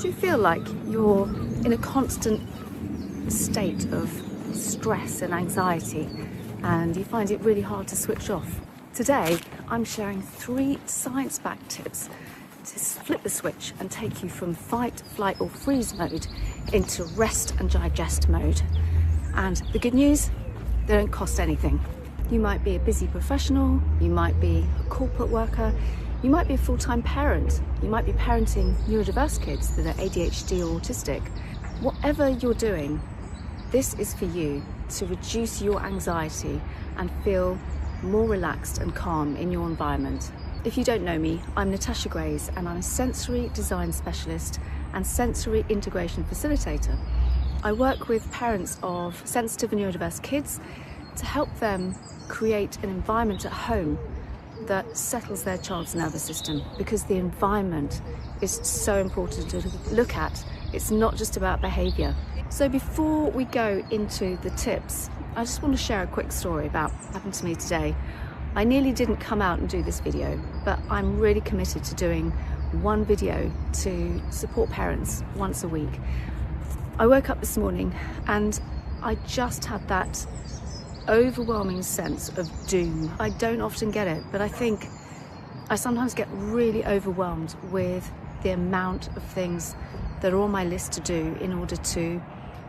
Do you feel like you're in a constant state of stress and anxiety and you find it really hard to switch off? Today, I'm sharing 3 science-backed tips to flip the switch and take you from fight, flight or freeze mode into rest and digest mode. And the good news, they don't cost anything. You might be a busy professional, you might be a corporate worker, you might be a full-time parent, you might be parenting neurodiverse kids that are ADHD or autistic. Whatever you're doing, this is for you to reduce your anxiety and feel more relaxed and calm in your environment. If you don't know me, I'm Natasha Grays and I'm a sensory design specialist and sensory integration facilitator. I work with parents of sensitive and neurodiverse kids to help them create an environment at home that settles their child's nervous system, because the environment is so important to look at. It's not just about behaviour. So before we go into the tips, I just want to share a quick story about what happened to me today. I nearly didn't come out and do this video, but I'm really committed to doing one video to support parents once a week. I woke up this morning and I just had that overwhelming sense of doom. I don't often get it, but I think I sometimes get really overwhelmed with the amount of things that are on my list to do in order to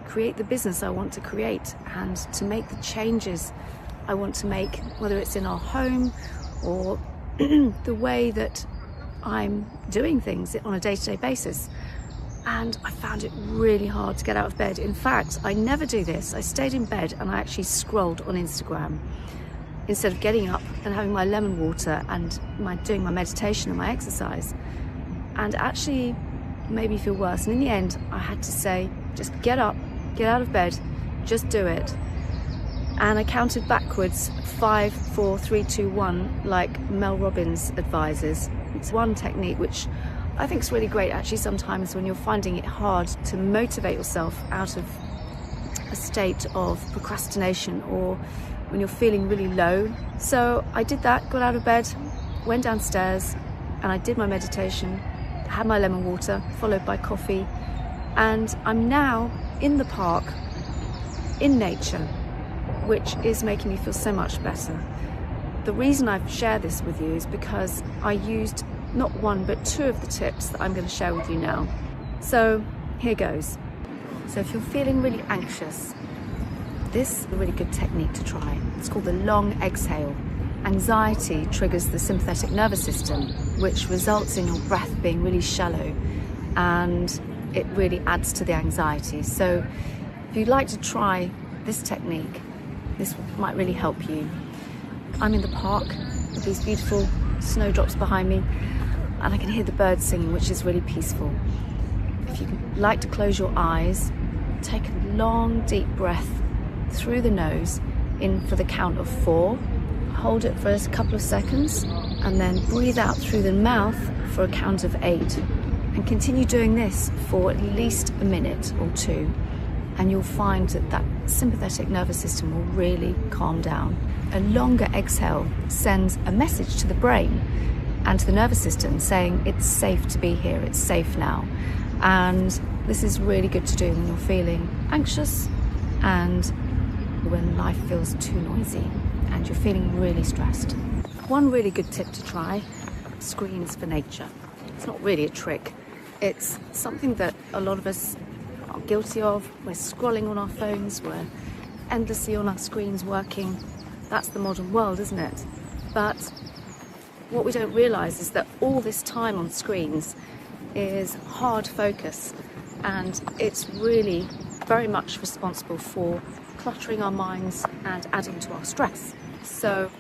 create the business I want to create and to make the changes I want to make, whether it's in our home or the way that I'm doing things on a day-to-day basis. And I found it really hard to get out of bed. In fact, I never do this. I stayed in bed and I actually scrolled on Instagram instead of getting up and having my lemon water and doing my meditation and my exercise. And actually made me feel worse. And in the end, I had to say, just get up, get out of bed, just do it. And I counted backwards, 5, 4, 3, 2, 1, like Mel Robbins advises. It's one technique which I think it's really great actually sometimes when you're finding it hard to motivate yourself out of a state of procrastination or when you're feeling really low. So I did that, got out of bed, went downstairs and I did my meditation, had my lemon water followed by coffee, and I'm now in the park, in nature, which is making me feel so much better. The reason I've shared this with you is because I used not one but 2 of the tips that I'm going to share with you now. So here goes. So if you're feeling really anxious, this is a really good technique to try. It's called the long exhale. Anxiety triggers the sympathetic nervous system, which results in your breath being really shallow, and it really adds to the anxiety. So if you'd like to try this technique, this might really help you. I'm in the park with these beautiful snowdrops behind me and I can hear the birds singing, which is really peaceful. If you like to close your eyes, take a long deep breath through the nose in for the count of 4, hold it for a couple of seconds and then breathe out through the mouth for a count of 8, and continue doing this for at least a minute or 2, and you'll find that that sympathetic nervous system will really calm down. A longer exhale sends a message to the brain and to the nervous system saying it's safe to be here, it's safe now. And this is really good to do when you're feeling anxious and when life feels too noisy and you're feeling really stressed. One really good tip to try, screens for nature. It's not really a trick. It's something that a lot of us are guilty of. We're scrolling on our phones, we're endlessly on our screens working. That's the modern world, isn't it? But what we don't realise is that all this time on screens is hard focus, and it's really very much responsible for cluttering our minds and adding to our stress. So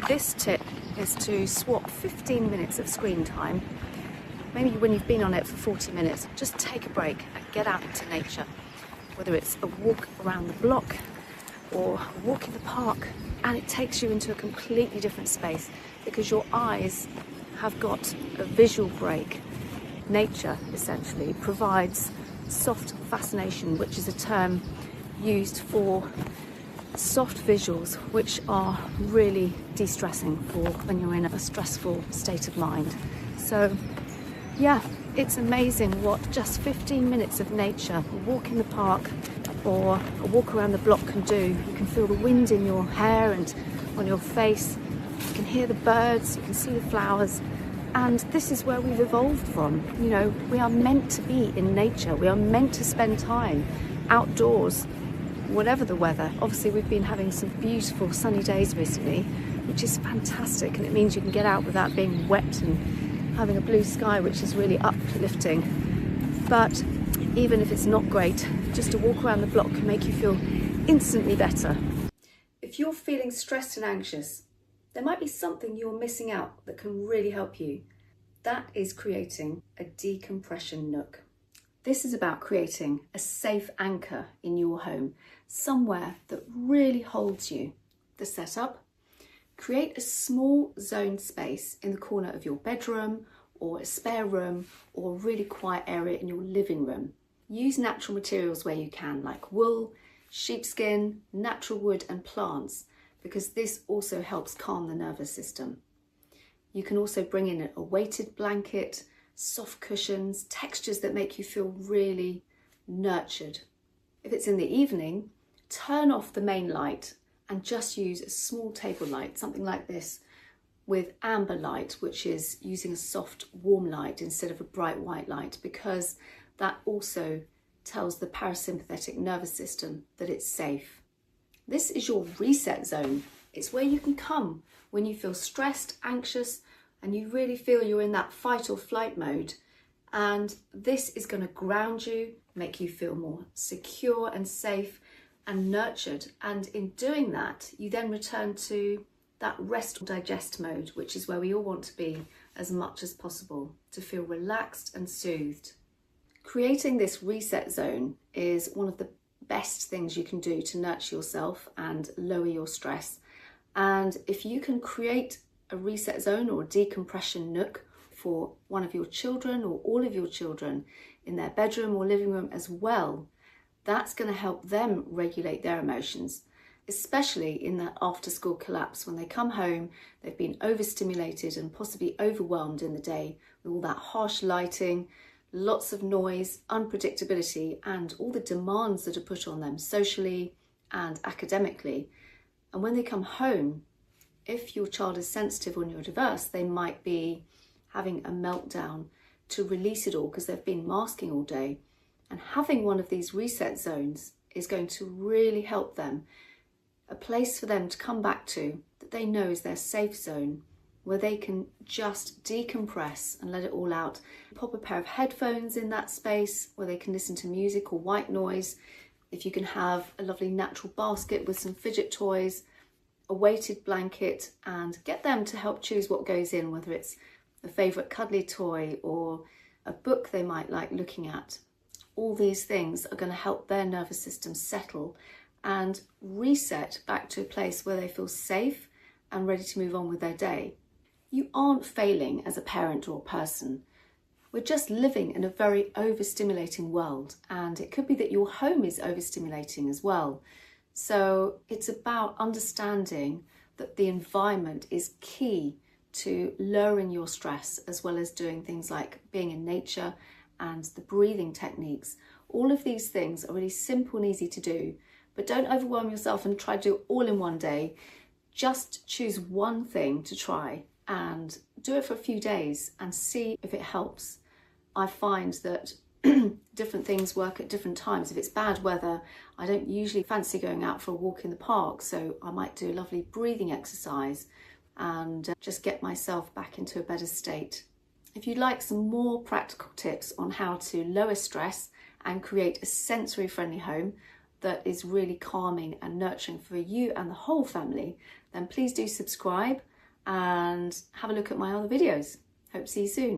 this tip is to swap 15 minutes of screen time. Maybe when you've been on it for 40 minutes, just take a break and get out into nature. Whether it's a walk around the block or a walk in the park, and it takes you into a completely different space because your eyes have got a visual break. Nature essentially provides soft fascination, which is a term used for soft visuals which are really de-stressing for when you're in a stressful state of mind. So yeah, It's amazing what just 15 minutes of nature, a walk in the park or a walk around the block can do. You can feel the wind in your hair and on your face. You can hear the birds, you can see the flowers. And this is where we've evolved from. You know, we are meant to be in nature. We are meant to spend time outdoors, whatever the weather. Obviously, we've been having some beautiful sunny days recently, which is fantastic. And it means you can get out without being wet and having a blue sky, which is really uplifting. But even if it's not great, just a walk around the block can make you feel instantly better. If you're feeling stressed and anxious, there might be something you're missing out that can really help you. That is creating a decompression nook. This is about creating a safe anchor in your home, somewhere that really holds you. The setup: create a small zoned space in the corner of your bedroom or a spare room or a really quiet area in your living room. Use natural materials where you can, like wool, sheepskin, natural wood and plants, because this also helps calm the nervous system. You can also bring in a weighted blanket, soft cushions, textures that make you feel really nurtured. If it's in the evening, turn off the main light and just use a small table light, something like this, with amber light, which is using a soft warm light instead of a bright white light, because that also tells the parasympathetic nervous system that it's safe. This is your reset zone. It's where you can come when you feel stressed, anxious, and you really feel you're in that fight or flight mode. And this is going to ground you, make you feel more secure and safe and nurtured. And in doing that, you then return to that rest or digest mode, which is where we all want to be as much as possible, to feel relaxed and soothed. Creating this reset zone is one of the best things you can do to nurture yourself and lower your stress. And if you can create a reset zone or a decompression nook for one of your children or all of your children in their bedroom or living room as well, that's going to help them regulate their emotions, especially in that after school collapse. When they come home, they've been overstimulated and possibly overwhelmed in the day with all that harsh lighting, lots of noise, unpredictability, and all the demands that are put on them socially and academically. And when they come home, if your child is sensitive or neurodiverse, they might be having a meltdown to release it all because they've been masking all day. And having one of these reset zones is going to really help them, a place for them to come back to that they know is their safe zone, where they can just decompress and let it all out. Pop a pair of headphones in that space where they can listen to music or white noise. If you can have a lovely natural basket with some fidget toys, a weighted blanket, and get them to help choose what goes in, whether it's a favourite cuddly toy or a book they might like looking at. All these things are going to help their nervous system settle and reset back to a place where they feel safe and ready to move on with their day. You aren't failing as a parent or a person. We're just living in a very overstimulating world, and it could be that your home is overstimulating as well. So it's about understanding that the environment is key to lowering your stress, as well as doing things like being in nature and the breathing techniques. All of these things are really simple and easy to do, but don't overwhelm yourself and try to do it all in one day. Just choose one thing to try and do it for a few days and see if it helps. I find that different things work at different times. If it's bad weather, I don't usually fancy going out for a walk in the park, so I might do a lovely breathing exercise and just get myself back into a better state. If you'd like some more practical tips on how to lower stress and create a sensory friendly home that is really calming and nurturing for you and the whole family, then please do subscribe and have a look at my other videos. Hope to see you soon.